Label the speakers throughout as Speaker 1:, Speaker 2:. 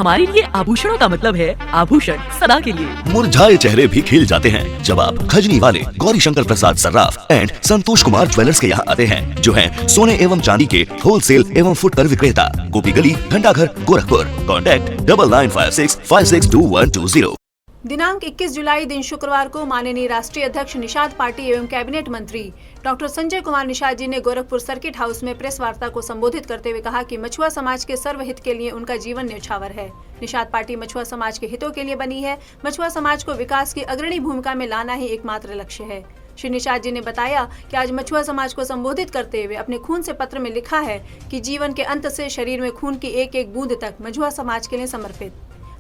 Speaker 1: हमारे लिए आभूषणों का मतलब है आभूषण सदा के लिए।
Speaker 2: मुरझाए चेहरे भी खिल जाते हैं जब आप खजनी वाले गौरी शंकर प्रसाद सर्राफ एंड संतोष कुमार ज्वेलर्स के यहाँ आते हैं, जो हैं सोने एवं चांदी के होलसेल एवं फुटकर विक्रेता, गोपी गली, घंटाघर, गोरखपुर। कॉन्टैक्ट 9956562120।
Speaker 3: दिनांक 21 जुलाई दिन शुक्रवार को माननीय राष्ट्रीय अध्यक्ष निषाद पार्टी एवं कैबिनेट मंत्री डॉक्टर संजय कुमार निषाद जी ने गोरखपुर सर्किट हाउस में प्रेस वार्ता को संबोधित करते हुए कहा कि मछुआ समाज के सर्वहित के लिए उनका जीवन न्यौछावर है। निषाद पार्टी मछुआ समाज के हितों के लिए बनी है। मछुआ समाज को विकास की अग्रणी भूमिका में लाना ही एकमात्र लक्ष्य है। श्री निषाद जी ने बताया कि आज मछुआ समाज को संबोधित करते हुए अपने खून से पत्र में लिखा है कि जीवन के अंत से शरीर में खून की एक एक बूंद तक मछुआ समाज के लिए समर्पित।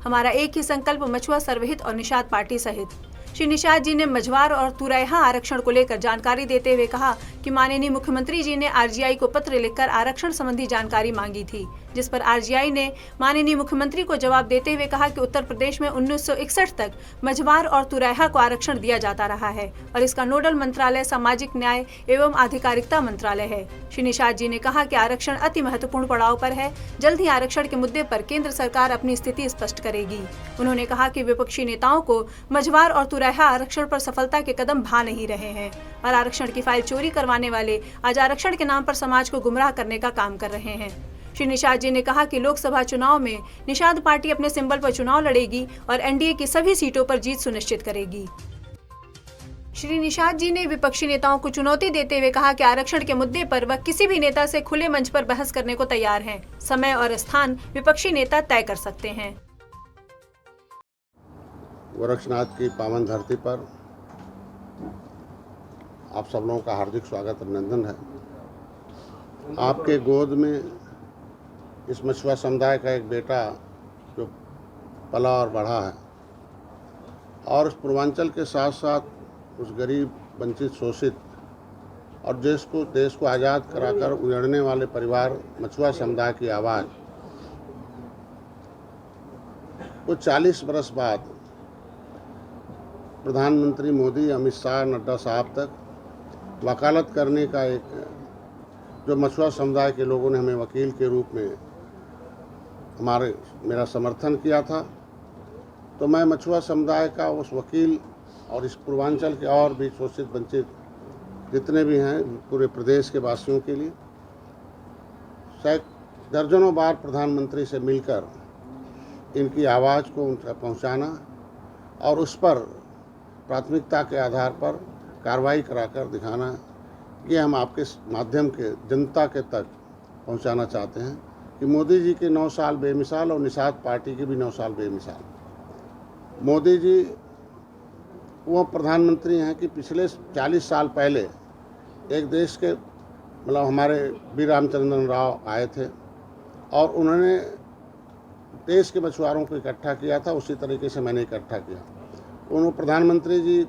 Speaker 3: हमारा एक ही संकल्प मछुआ सर्वहित और निषाद पार्टी सहित। श्री निषाद जी ने मझवार और तुरैहा आरक्षण को लेकर जानकारी देते हुए कहा कि माननीय मुख्यमंत्री जी ने आरजीआई को पत्र लिखकर आरक्षण संबंधी जानकारी मांगी थी, जिस पर आरजीआई ने माननीय मुख्यमंत्री को जवाब देते हुए कहा कि उत्तर प्रदेश में 1961 तक मझवार और तुरैहा को आरक्षण दिया जाता रहा है और इसका नोडल मंत्रालय सामाजिक न्याय एवं आधिकारिकता मंत्रालय है। श्री निषाद जी ने कहा कि आरक्षण अति महत्वपूर्ण पड़ाव पर है। जल्द ही आरक्षण के मुद्दे पर केंद्र सरकार अपनी स्थिति स्पष्ट करेगी। उन्होंने कहा कि विपक्षी नेताओं को मझवार और तुरैहा आरक्षण पर सफलता के कदम भा नहीं रहे हैं और आरक्षण की फाइल चोरी करवाने वाले आज आरक्षण के नाम पर समाज को गुमराह करने का काम कर रहे हैं। श्री निषाद जी ने कहा कि लोकसभा चुनाव में निषाद पार्टी अपने सिंबल पर चुनाव लड़ेगी और एनडीए की सभी सीटों पर जीत सुनिश्चित करेगी। श्री निषाद जी ने विपक्षी नेताओं को चुनौती देते हुए कहा कि आरक्षण के मुद्दे पर वह किसी भी नेता से खुले मंच पर बहस करने को तैयार हैं। समय और स्थान विपक्षी नेता तय कर सकते हैं।
Speaker 4: गोरक्षनाथ की पावन धरती पर आप सब लोगों का हार्दिक स्वागत अभिनंदन है। आपके गोद में इस मछुआ समुदाय का एक बेटा जो पला और बढ़ा है और उस पूर्वांचल के साथ साथ उस गरीब, वंचित, शोषित और देश को आज़ाद कराकर उजड़ने वाले परिवार मछुआ समुदाय की आवाज़ को 40 बरस बाद प्रधानमंत्री मोदी, अमित शाह, नड्डा साहब तक वकालत करने का एक जो मछुआ समुदाय के लोगों ने हमें वकील के रूप में मेरा समर्थन किया था, तो मैं मछुआ समुदाय का उस वकील और इस पूर्वांचल के और भी शोषित, वंचित जितने भी हैं पूरे प्रदेश के वासियों के लिए शायद दर्जनों बार प्रधानमंत्री से मिलकर इनकी आवाज़ को उन तक पहुँचाना और उस पर प्राथमिकता के आधार पर कार्रवाई कराकर दिखाना कि हम आपके माध्यम के जनता के तक पहुंचाना चाहते हैं कि मोदी जी के 9 साल बेमिसाल और निषाद पार्टी के भी 9 साल बेमिसाल। मोदी जी वो प्रधानमंत्री हैं कि पिछले 40 साल पहले एक देश के मतलब हमारे वी रामचंद्रन राव आए थे और उन्होंने देश के मछुआरों को इकट्ठा किया था। उसी तरीके से मैंने इकट्ठा किया। उन्होंने प्रधानमंत्री जी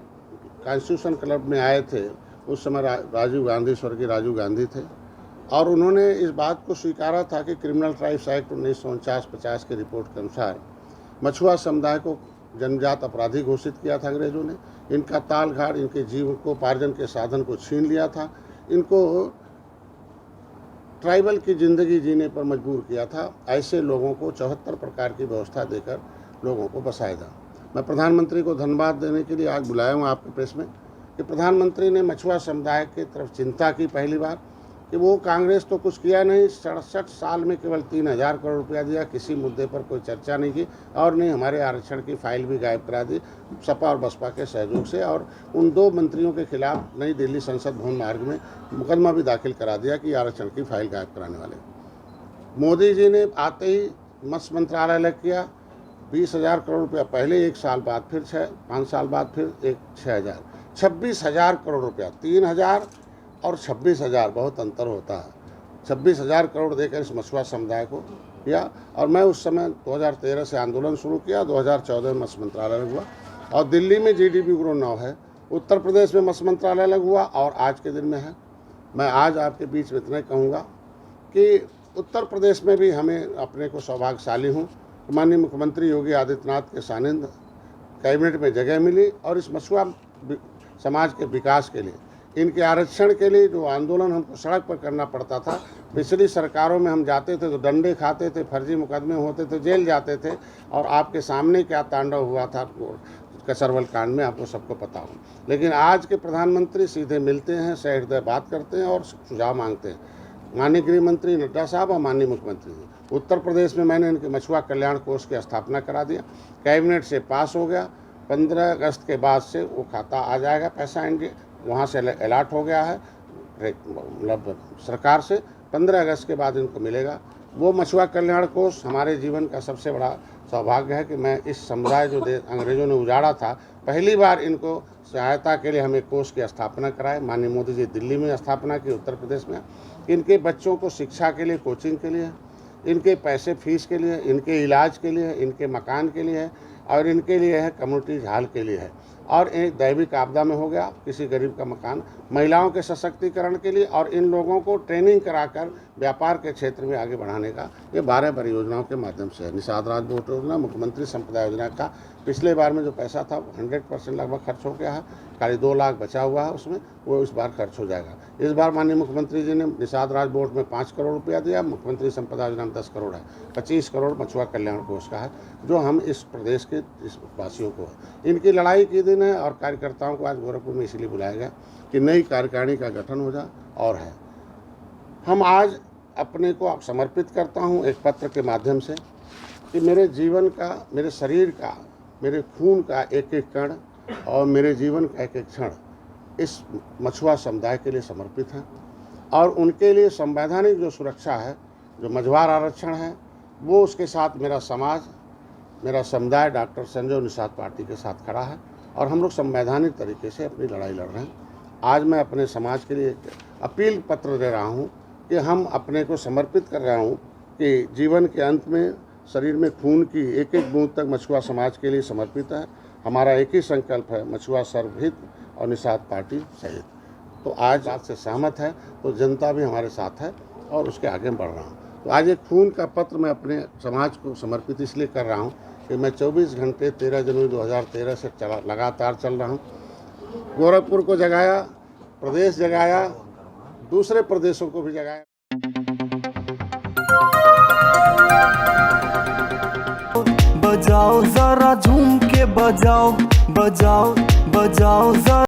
Speaker 4: कॉन्स्टिट्यूशन क्लब में आए थे, उस समय राजीव गांधी, स्वर्गीय राजीव गांधी थे और उन्होंने इस बात को स्वीकारा था कि क्रिमिनल ट्राइब्स एक्ट 1949-50 की रिपोर्ट के अनुसार मछुआ समुदाय को जन्मजात अपराधी घोषित किया था अंग्रेजों ने। इनका ताल घाट, इनके जीविकोपार्जन के साधन को छीन लिया था, इनको ट्राइबल की ज़िंदगी जीने पर मजबूर किया था। ऐसे लोगों को 74 प्रकार की व्यवस्था देकर लोगों को बसाया था। मैं प्रधानमंत्री को धन्यवाद देने के लिए आज बुलाया हूँ आपके प्रेस में कि प्रधानमंत्री ने मछुआ समुदाय की तरफ चिंता की पहली बार कि वो कांग्रेस तो कुछ किया नहीं, 67 साल में केवल 3000 करोड़ रुपया दिया, किसी मुद्दे पर कोई चर्चा नहीं की और नहीं हमारे आरक्षण की फाइल भी गायब करा दी सपा और बसपा के सहयोग से और उन 2 मंत्रियों के खिलाफ नई दिल्ली संसद भवन मार्ग में मुकदमा भी दाखिल करा दिया कि आरक्षण की फाइल गायब कराने वाले। मोदी जी ने आते ही मत्स्य मंत्रालय अलग किया, 20,000 करोड़ रुपया पहले, 1 साल बाद फिर 5 साल बाद फिर 6,000, 26,000 करोड़ रुपया। 3,000 और 26,000 बहुत अंतर होता है। 26,000 करोड़ देकर इस मछुआ समुदाय को किया और मैं उस समय 2013 से आंदोलन शुरू किया। 2014 में मत्स्य मंत्रालय अलग हुआ और दिल्ली में जीडीपी ग्रो 9 है, उत्तर प्रदेश में मत्स्य मंत्रालय अलग हुआ और आज के दिन में है। मैं आज आपके बीच में इतना कहूँगा कि उत्तर प्रदेश में भी हमें अपने को सौभाग्यशाली हूँ। माननीय मुख्यमंत्री योगी आदित्यनाथ के सानिध्य कैबिनेट में जगह मिली और इस मछुआ समाज के विकास के लिए इनके आरक्षण के लिए जो आंदोलन हमको सड़क पर करना पड़ता था, पिछली सरकारों में हम जाते थे तो डंडे खाते थे, फर्जी मुकदमे होते थे, जेल जाते थे, और आपके सामने क्या तांडव हुआ था कसरवल कांड में आपको सबको पता हो। लेकिन आज के प्रधानमंत्री सीधे मिलते हैं, सहृदय बात करते हैं और सुझाव मांगते हैं। माननीय गृह मंत्री नड्डा साहब और माननीय मुख्यमंत्री जी, उत्तर प्रदेश में मैंने इनके मछुआ कल्याण कोष की स्थापना करा दिया, कैबिनेट से पास हो गया। 15 अगस्त के बाद से वो खाता आ जाएगा, पैसा इनके वहाँ से अलॉट हो गया है मतलब सरकार से, 15 अगस्त के बाद इनको मिलेगा। वो मछुआ कल्याण कोष हमारे जीवन का सबसे बड़ा सौभाग्य है कि मैं इस समुदाय जो अंग्रेजों ने उजाड़ा था, पहली बार इनको सहायता के लिए हम एक कोष की स्थापना कराए। माननीय मोदी जी दिल्ली में स्थापना की, उत्तर प्रदेश में। इनके बच्चों को शिक्षा के लिए, कोचिंग के लिए, इनके पैसे फीस के लिए, इनके इलाज के लिए, इनके मकान के लिए है, और इनके लिए है कम्युनिटी हॉल के लिए है, और एक दैविक आपदा में हो गया किसी गरीब का मकान, महिलाओं के सशक्तिकरण के लिए, और इन लोगों को ट्रेनिंग कराकर व्यापार के क्षेत्र में आगे बढ़ाने का ये 12 परियोजनाओं के माध्यम से है। निषाद राज बोट योजना, मुख्यमंत्री संपदा योजना का पिछले बार में जो पैसा था 100% लगभग खर्च हो गया है, खाली 2 लाख बचा हुआ है उसमें, वो इस बार खर्च हो जाएगा। इस बार माननीय मुख्यमंत्री जी ने निषाद राज बोट में 5 करोड़ रुपया दिया, मुख्यमंत्री संपदा योजना में 10 करोड़ है, 25 करोड़ मछुआ कल्याण कोष का है, जो हम इस प्रदेश के इस वासियों को है। इनकी लड़ाई के दिन है, और कार्यकर्ताओं को आज गोरखपुर में इसलिए बुलाया गया कि नई कार्यकारिणी का गठन हो जाए, और है हम आज अपने को समर्पित करता हूँ एक पत्र के माध्यम से कि मेरे जीवन का, मेरे शरीर का, मेरे खून का एक एक कण और मेरे जीवन का एक एक क्षण इस मछुआ समुदाय के लिए समर्पित है, और उनके लिए संवैधानिक जो सुरक्षा है, जो मझवार आरक्षण है, वो उसके साथ मेरा समाज, मेरा समुदाय डॉक्टर संजय निषाद पार्टी के साथ खड़ा है, और हम लोग संवैधानिक तरीके से अपनी लड़ाई लड़ रहे हैं। आज मैं अपने समाज के लिए एक अपील पत्र दे रहा हूँ कि हम अपने को समर्पित कर रहा हूँ कि जीवन के अंत में शरीर में खून की एक एक बूंद तक मछुआ समाज के लिए समर्पित है। हमारा एक ही संकल्प है, मछुआ सर्वहित और निषाद पार्टी सहित। तो आज बात से सहमत है तो जनता भी हमारे साथ है, और उसके आगे बढ़ रहा हूँ। तो आज एक खून का पत्र मैं अपने समाज को समर्पित इसलिए कर रहा हूँ कि मैं 24 घंटे 13 जनवरी 2013 से लगातार चल रहा हूँ। गोरखपुर को जगाया, प्रदेश जगाया, दूसरे प्रदेशों को भी जगाया।
Speaker 5: बजाओ जरा झूम के बजाओ, बजाओ बजाओ जरा।